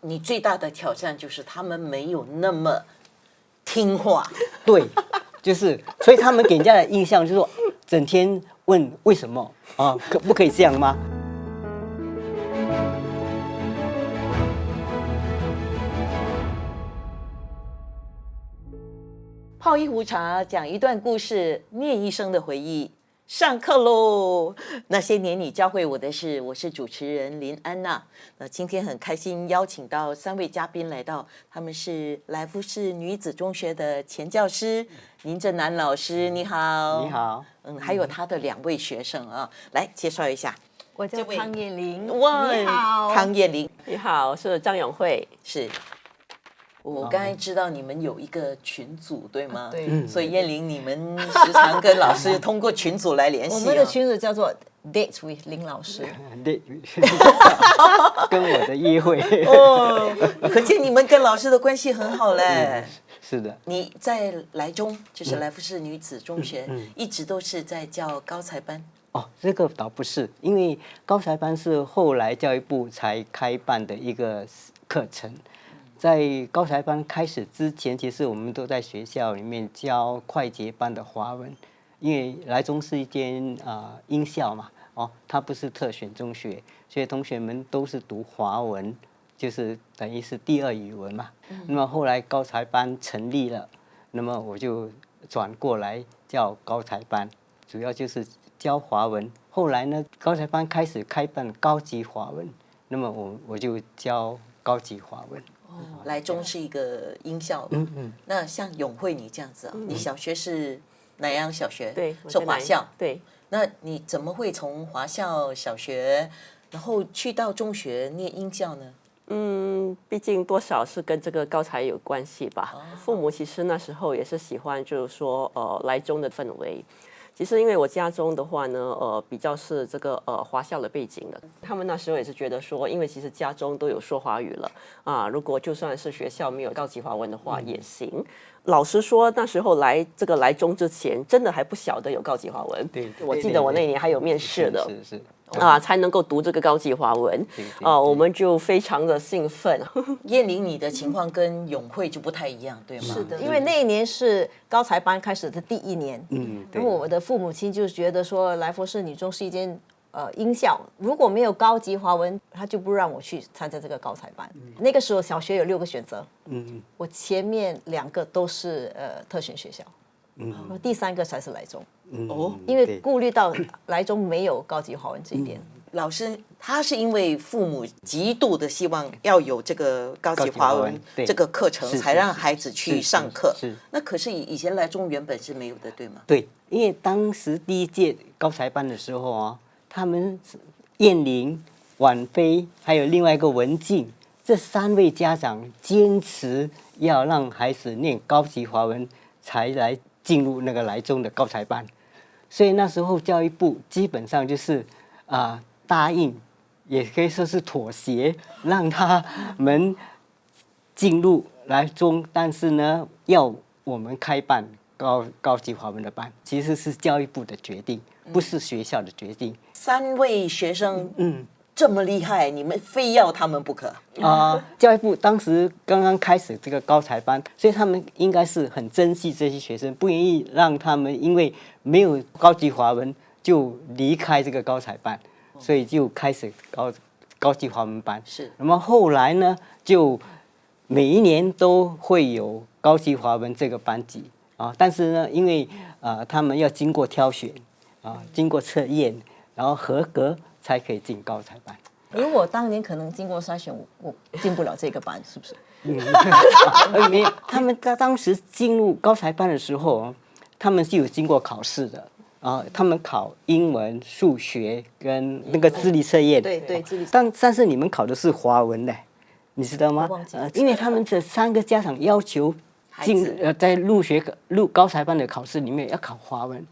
你最大的挑战就是他们没有那么听话。对，就是所以他们给人家的印象就是说，整天问为什么啊，可不可以这样吗？泡一壶茶，讲一段故事，念一生的回忆。上课喽！那些年你教会我的事，我是主持人林安娜。那今天很开心邀请到3位嘉宾来到，他们是来福士女子中学的前教师林正南老师，你好。你好。还有他的2位学生啊，来介绍一下。我叫汤燕玲。哇，你好，汤燕玲。你好，我是张永慧。是。我刚才知道你们有一个群组，对吗？对，所以燕玲，你们时常跟老师通过群组来联系。我们的群组叫做 Date with 林老师。跟我的约会。哦，可见你们跟老师的关系很好嘞。是的。你在来中，就是来福士女子中学，一直都是在教高才班。哦，这个倒不是，因为高才班是后来教育部才开办的一个课程。在高才班开始之前，其实我们都在学校里面教快捷班的华文，因为来中是一间英校嘛，哦，它不是特选中学，所以同学们都是读华文，就是等于是第2语文嘛。那么后来高才班成立了，那么我就转过来教高才班，主要就是教华文。后来呢，高才班开始开办高级华文，那么我就教高级华文。来中是一个英校，那像永慧你这样子啊，你小学是南洋小学，对，是华校，对。那你怎么会从华校小学，然后去到中学念英校呢？毕竟多少是跟这个高才有关系吧。父母其实那时候也是喜欢，就是说来中的氛围。其实因为我家中的话呢，比较是这个华校的背景的，他们那时候也是觉得说，因为其实家中都有说华语了啊，如果就算是学校没有高级华文的话也行。老实说，那时候来中之前，真的还不晓得有高级华文。对，我记得我那年还有面试的。是。才能够读这个高级华文我们就非常的兴奋。燕玲，你的情况跟永慧就不太一样，对吗？是的，因为那一年是高才班开始的第1年，那么我的父母亲就觉得说，来福士女中是一间英校，如果没有高级华文，他就不让我去参加这个高才班。那个时候小学有6个选择，我前面2个都是特选学校，第3个才是来中。因为顾虑到来中没有高级华文这一点。老师他是因为父母极度的希望要有这个高级华文这个课程，才让孩子去上课。那可是以前来中原本是没有的，对吗？对，因为当时第1届高才班的时候啊，他们燕玲、婉菲还有另外一个文静，这3位家长坚持要让孩子念高级华文，才来进入那个来中的高才班。所以那时候教育部基本上就是答应，也可以说是妥协，让他们进入来中，但是呢，要我们开办高级华文的班，其实是教育部的决定，不是学校的决定。3位学生，这么厉害，你们非要他们不可教育部当时刚刚开始这个高才班，所以他们应该是很珍惜这些学生，不愿意让他们因为没有高级华文就离开这个高才班，所以就开始高级华文班。是。那么后来呢，就每一年都会有高级华文这个班级但是呢，因为他们要经过挑选经过测验，然后合格才可以进高才班。如果当年可能经过筛选，我进不了这个班，是不是？没有，他们在当时进入高才班的时候，他们是有经过考试的他们考英文、数学跟那个智力测验。对，智力。但是你们考的是华文的，你知道吗？因为他们这3个家长要求在入高才班的考试里面要考华文，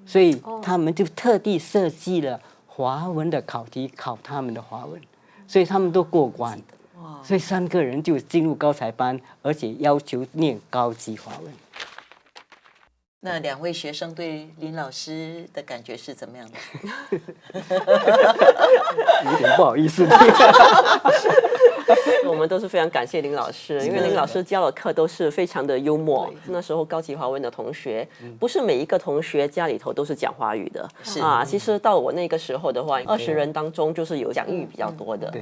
所以他们就特地设计了华文的考题考他们的华文，所以他们都过关。所以3个人就进入高才班，而且要求念高级华文。那2位学生对林老师的感觉是怎么样的？有点不好意思。我们都是非常感谢林老师，因为林老师教的课都是非常的幽默。那时候高级华文的同学，不是每一个同学家里头都是讲华语的其实到我那个时候的话，20人当中就是有讲英语比较多的。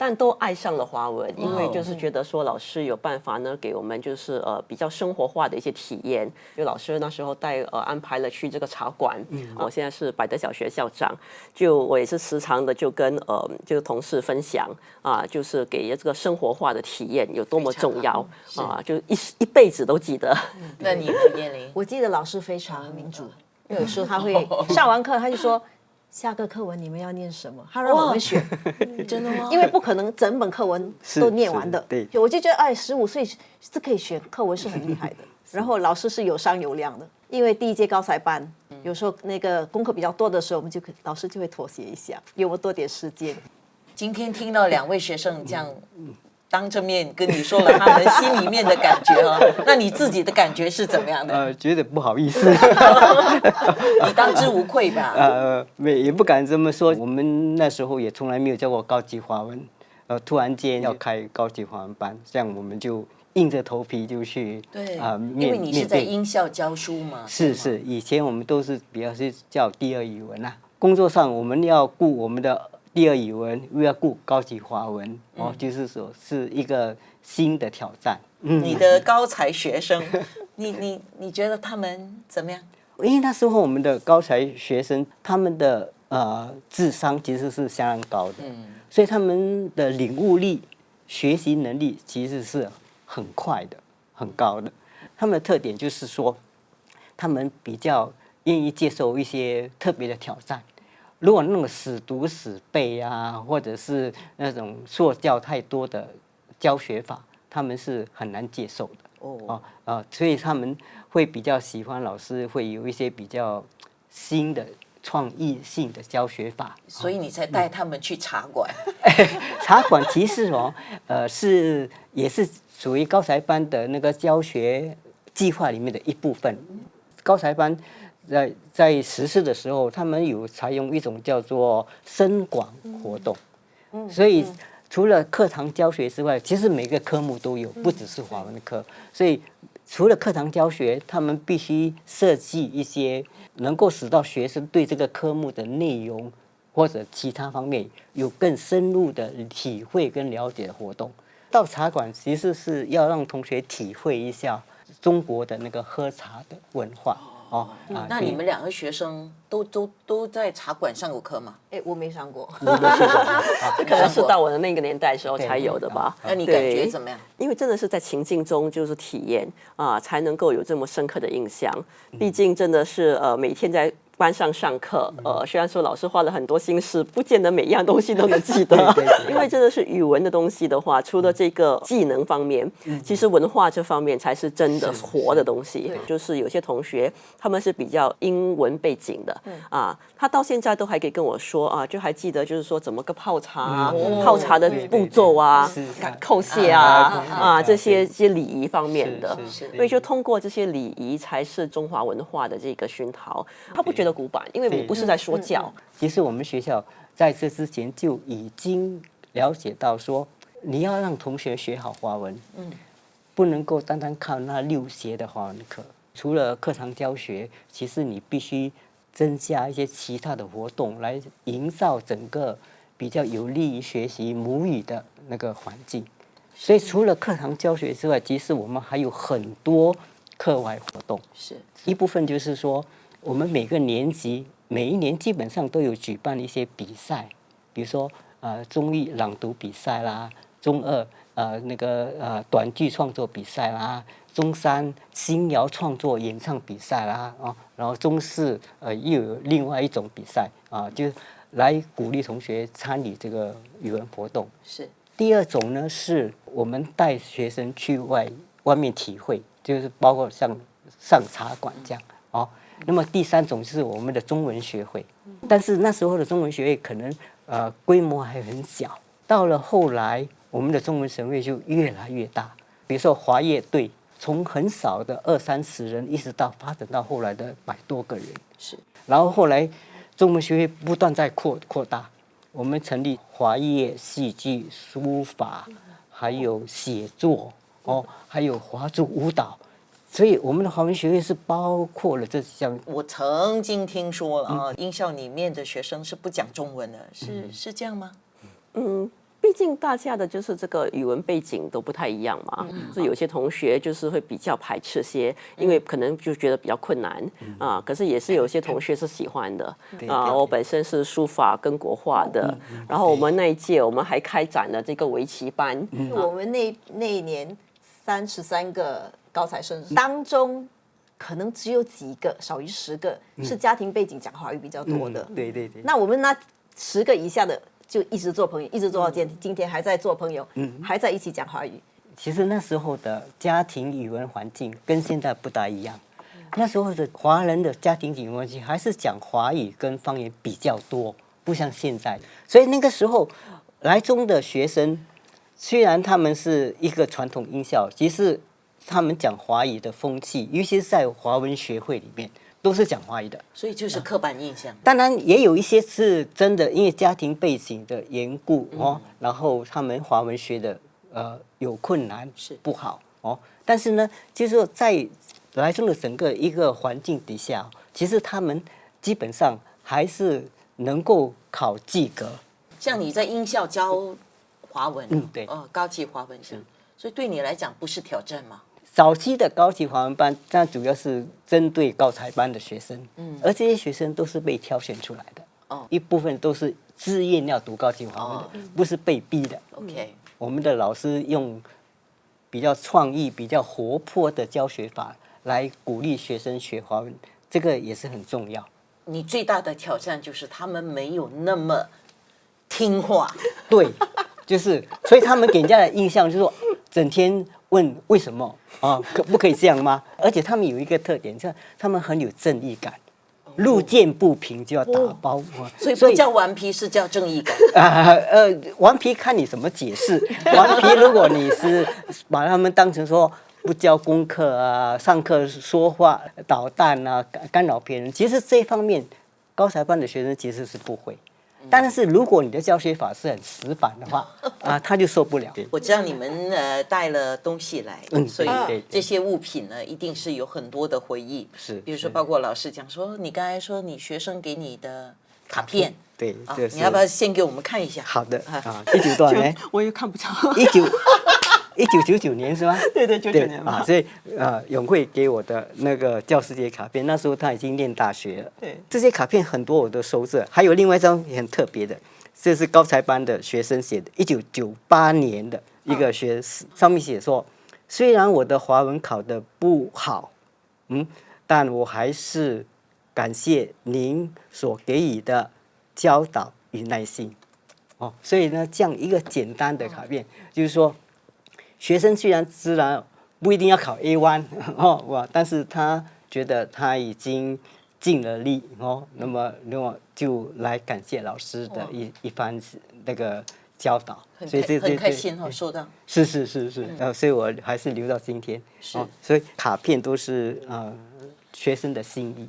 但都爱上了华文，因为就是觉得说老师有办法呢，给我们就是比较生活化的一些体验。就老师那时候安排了去这个茶馆，我现在是百德小学校长，就我也是时常的就跟就同事分享就是给这个生活化的体验有多么重要就一辈子都记得。那你呢，燕玲？我记得老师非常民主，有时候他会上完课他就说。下个课文你们要念什么？他让我们选，真的吗？因为不可能整本课文都念完的。对，我就觉得，15岁是可以选课文，是很厉害的。然后老师是有商有量的，因为第一届高才班，有时候那个功课比较多的时候，老师就会妥协一下，给我们多点时间。今天听到2位学生这样当着面跟你说了他们心里面的感觉那你自己的感觉是怎么样的？觉得不好意思。你当之无愧吧？也不敢这么说。我们那时候也从来没有教过高级华文，突然间要开高级华文班，这样我们就硬着头皮就去。对因为你是在英校教书嘛。是，以前我们都是比较是教第二语文工作上我们要顾我们的第二语文，又要顾高级华文就是说是一个新的挑战。你的高才学生，你觉得他们怎么样？因为那时候我们的高才学生，他们的智商其实是相当高的，所以他们的领悟力、学习能力其实是很快的、很高的。他们的特点就是说，他们比较愿意接受一些特别的挑战。如果那种死读死背或者是那种塑教太多的教学法，他们是很难接受的。所以他们会比较喜欢老师会有一些比较新的创意性的教学法。所以你才带他们去茶馆。茶馆其实也是属于高才班的那个教学计划里面的一部分。高才班在实施的时候，他们有采用一种叫做深广活动，所以除了课堂教学之外，其实每个科目都有，不只是华文的课。所以除了课堂教学，他们必须设计一些能够使到学生对这个科目的内容或者其他方面有更深入的体会跟了解的活动。到茶馆其实是要让同学体会一下中国的那个喝茶的文化。那你们2个学生都在茶馆上过课吗？我没上过，这可能是到我的那个年代的时候才有的吧。那你感觉怎么样？因为真的是在情境中就是体验才能够有这么深刻的印象。毕竟真的是每天在班上上课，虽然说老师花了很多心思，不见得每一样东西都能记得。因为真的是语文的东西的话，除了这个技能方面，其实文化这方面才是真的活的东西。就是有些同学他们是比较英文背景的他到现在都还可以跟我说就还记得就是说怎么个泡茶泡茶的步骤扣蟹这些礼仪方面的。所以就通过这些礼仪，才是中华文化的这个熏陶。他不觉得古板，因为我不是在说教。其实我们学校在这之前就已经了解到说，你要让同学学好华文，不能够单单靠那6节的华文课。除了课堂教学，其实你必须增加一些其他的活动，来营造整个比较有利于学习母语的那个环境。所以除了课堂教学之外，其实我们还有很多课外活动。是一部分就是说，我们每个年级每一年基本上都有举办一些比赛，比如说中一朗读比赛啦，中2短剧创作比赛啦，中3新谣创作演唱比赛啦然后中4又有另外一种比赛就是来鼓励同学参与这个语文活动。是。第2种呢，是我们带学生去外面体会，就是包括像上茶馆这样那么第3种是我们的中文学会，但是那时候的中文学会可能规模还很小。到了后来，我们的中文神会就越来越大。比如说华乐队，从很少的20-30人，一直到发展到后来的100多个人。是。然后后来中文学会不断在扩大，我们成立华乐、戏剧、书法还有写作还有华族舞蹈，所以我们的华文学院是包括了这项。我曾经听说了啊，英校里面的学生是不讲中文的，是这样吗？毕竟大家的就是这个语文背景都不太一样嘛，所以有些同学就是会比较排斥些，因为可能就觉得比较困难啊。可是也是有些同学是喜欢的啊。我本身是书法跟国画的，然后我们那一届我们还开展了这个围棋班。我们那一年33个高材生当中，可能只有几个，少于10个是家庭背景讲华语比较多的。对对对。那我们那10个以下的。就一直做朋友，一直做到今天还在做朋友，还在一起讲华语。其实那时候的家庭语文环境跟现在不大一样，那时候的华人的家庭语文环境还是讲华语跟方言比较多，不像现在。所以那个时候来中的学生，虽然他们是一个传统英校，其实他们讲华语的风气，尤其是在华文学会里面。都是讲华语的，所以就是刻板印象。当然也有一些是真的，因为家庭背景的缘故然后他们华文学的有困难，是不好但是呢，就是说在来中的整个一个环境底下，其实他们基本上还是能够考及格。像你在英校教华文，对，高级华文生，所以对你来讲不是挑战吗？早期的高级华文班，那主要是针对高材班的学生，而这些学生都是被挑选出来的，一部分都是自愿要读高级华文的，不是被逼的。OK， 我们的老师用比较创意、比较活泼的教学法来鼓励学生学华文，这个也是很重要。你最大的挑战就是他们没有那么听话，对，就是所以他们给人家的印象就是说，整天问为什么可不可以这样吗？而且他们有一个特点，就是他们很有正义感，路见不平就要打包，所以不叫顽皮，是叫正义感。顽皮看你怎么解释。顽皮如果你是把他们当成说不交功课啊，上课说话捣蛋啊，干扰别人，其实这方面高材班的学生其实是不会。但是如果你的教学法是很死板的话，他就受不了。我知道你们带了东西来，所以这些物品呢，一定是有很多的回忆。是，比如说包括老师讲说，你刚才说你学生给你的卡片，对，你要不要先给我们看一下？好的19多少年？我也看不着。1999年是吗？对，99年吧。所以永慧给我的那个教师节卡片，那时候他已经念大学了。对，这些卡片很多我都收着，还有另外一张也很特别的，这是高材班的学生写的，1998年的一个学史，上面写说，虽然我的华文考得不好，但我还是感谢您所给予的教导与耐心。所以呢，这样一个简单的卡片，就是说。学生虽然自然不一定要考 A1 但是他觉得他已经尽了力那么就来感谢老师的一番那个教导，所以很开心收到。是，所以我还是留到今天。所以卡片都是学生的心意。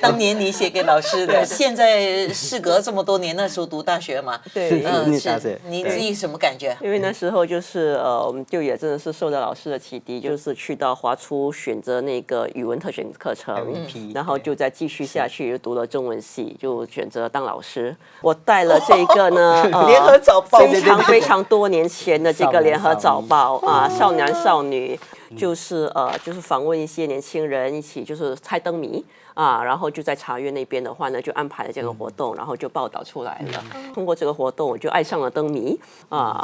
当年你写给老师的，现在事隔这么多年，那时候读大学嘛，对，是你自己什么感觉？因为那时候就是我们就也真的是受到老师的启迪，就是去到华初选择那个语文特选课程，然后就再继续下去读了中文系，就选择当老师。我带了这个呢，联合早报非常多年前的这个联合早报少男少女。就是访问一些年轻人，一起就是猜灯谜然后就在茶园那边的话呢，就安排了这个活动，然后就报道出来了。通过这个活动，我就爱上了灯谜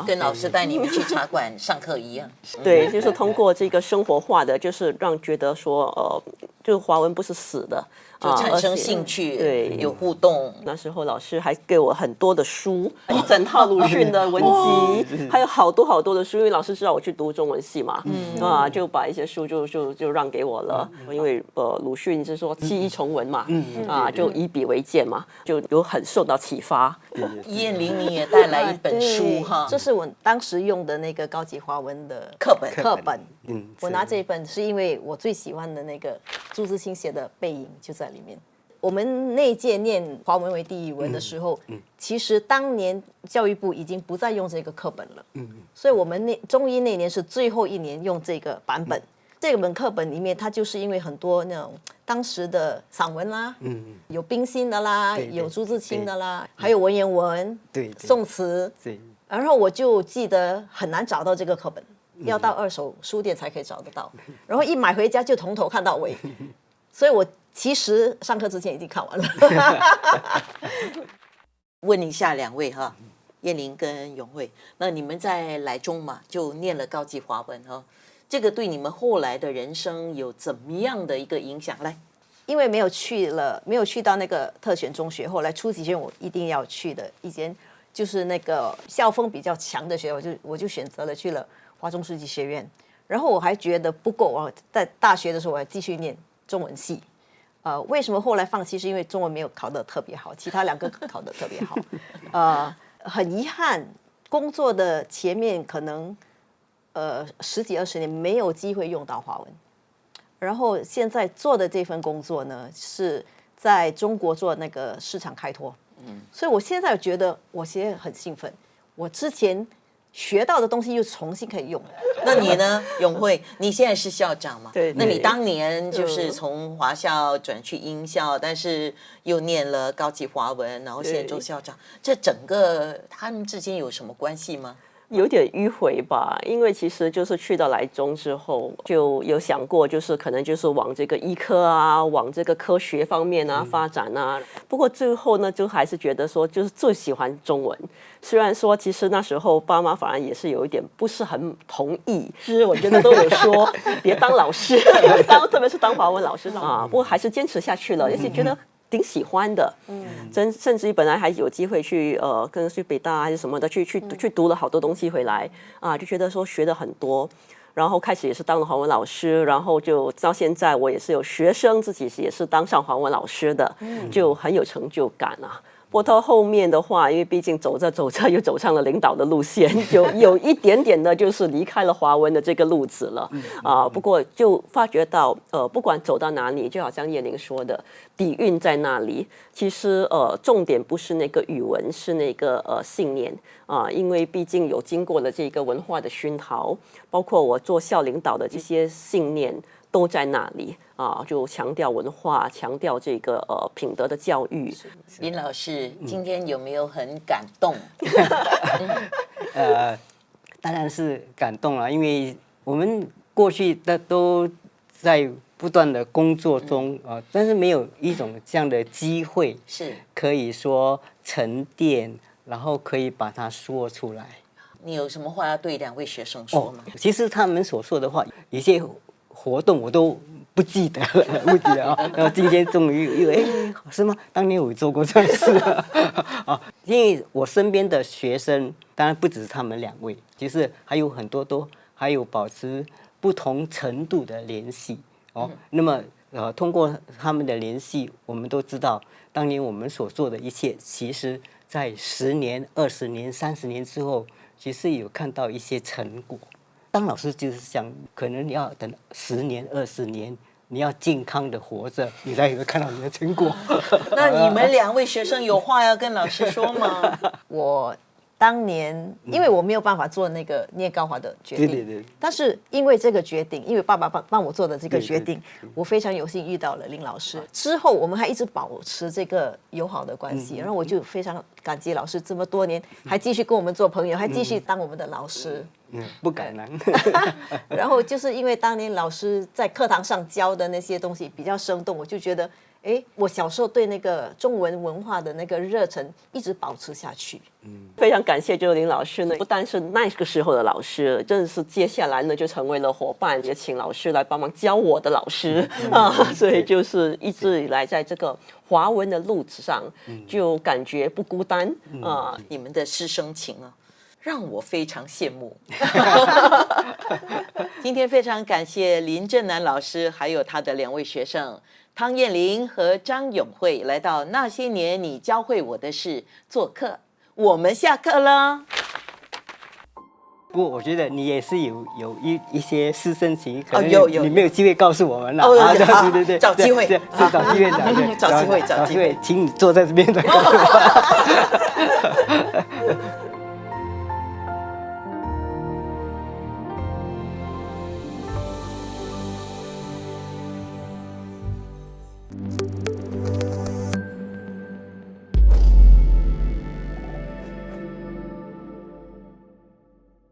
跟老师带你们去茶馆上课一样。对，就是通过这个生活化的，就是让觉得说就是华文不是死的。就产生兴趣，对，有互动。那时候老师还给我很多的书，一整套鲁迅的文集，还有好多的书。因为老师知道我去读中文系嘛，就把一些书就让给我了。因为鲁迅是说记忆重文嘛，就以笔为鉴嘛，就有很受到启发。燕玲，你也带来一本书哈，这是我当时用的那个高级华文的课本。我拿这一本是因为我最喜欢的那个朱自清写的《背影》就在里面。我们那一届念华文为第一文的时候，其实当年教育部已经不再用这个课本了，所以我们中一那年是最后一年用这个版本。这本课本里面，它就是因为很多那种当时的散文啦，有冰心的啦，对对有朱自清的啦，还有文言文、对宋词。对，然后我就记得很难找到这个课本，要到二手书店才可以找得到。然后一买回家就从头看到尾，所以我其实上课之前已经看完了。问一下两位哈，燕玲跟永慧，那你们在来中嘛，就念了高级华文哈，这个对你们后来的人生有怎么样的一个影响？来，因为没有去到那个特选中学，后来初级学院我一定要去的一间，就是那个校风比较强的学校，我就选择了去了华中书记学院。然后我还觉得不够啊，在大学的时候我还继续念中文系。为什么后来放弃？是因为中文没有考得特别好，其他2个考得特别好。很遗憾，工作的前面可能10几20年没有机会用到华文。然后现在做的这份工作呢，是在中国做那个市场开拓，所以我现在觉得我现在很兴奋，我之前学到的东西又重新可以用。那你呢，永慧？你现在是校长嘛？对那你当年就是从华校转去英校，但是又念了高级华文，然后现在做校长，这整个他们之间有什么关系吗？有点迂回吧，因为其实就是去到来中之后，就有想过，就是可能就是往这个医科啊，往这个科学方面啊发展啊。不过最后呢，就还是觉得说，就是最喜欢中文。虽然说，其实那时候爸妈反而也是有一点不是很同意，是我觉得都有说别当老师，特别是当华文老师啊。不过还是坚持下去了，而且觉得挺喜欢的，甚至于本来还有机会去跟去北大还是什么的去读了好多东西回来啊，就觉得说学的很多，然后开始也是当了华文老师，然后就到现在我也是有学生自己也是当上华文老师的，就很有成就感啊。不过到后面的话，因为毕竟走着走着又走上了领导的路线，有一点点的就是离开了华文的这个路子了啊。不过就发觉到不管走到哪里，就好像叶玲说的，底蕴在那里。其实重点不是那个语文，是那个信念啊，因为毕竟有经过了这个文化的熏陶，包括我做校领导的这些信念都在那里啊，就强调文化，强调这个品德的教育。林老师今天有没有很感动？当然是感动了，因为我们过去的都在不断的工作中但是没有一种这样的机会，是可以说沉淀，然后可以把它说出来。你有什么话要对2位学生说吗？其实他们所说的话，有些活动我都不记得了，不记得啊。然后今天终于是吗？当年我做过这样的事啊。因为我身边的学生，当然不只是他们2位，其实还有很多都还有保持不同程度的联系哦。那么通过他们的联系，我们都知道，当年我们所做的一切，其实在10年、20年、30年之后，其实有看到一些成果。当老师就是想，可能你要等10年、20年，你要健康的活着，你才会看到你的成果。那你们2位学生有话要跟老师说吗？我当年因为我没有办法做那个念高华的决定，对，但是因为这个决定，因为爸爸帮我做的这个决定，我非常有幸遇到了林老师。之后我们还一直保持这个友好的关系，然后我就非常感激老师这么多年还继续跟我们做朋友，还继续当我们的老师。不敢当。然后就是因为当年老师在课堂上教的那些东西比较生动，我就觉得，我小时候对那个中文文化的那个热忱一直保持下去。非常感谢周林老师呢，不但是那个时候的老师，真的是接下来呢就成为了伙伴，也请老师来帮忙教我的老师啊，所以就是一直以来在这个华文的路子上，就感觉不孤单啊。你们的师生情啊，让我非常羡慕。今天非常感谢林正南老师，还有他的2位学生汤燕玲和张永慧来到那些年你教会我的事做客。我们下课了。不过我觉得你也是有一些师生情，可能有你没有机会告诉我们了。哦啊，好对对对，找机会是找机会，找机会，请你坐在这边再告诉我。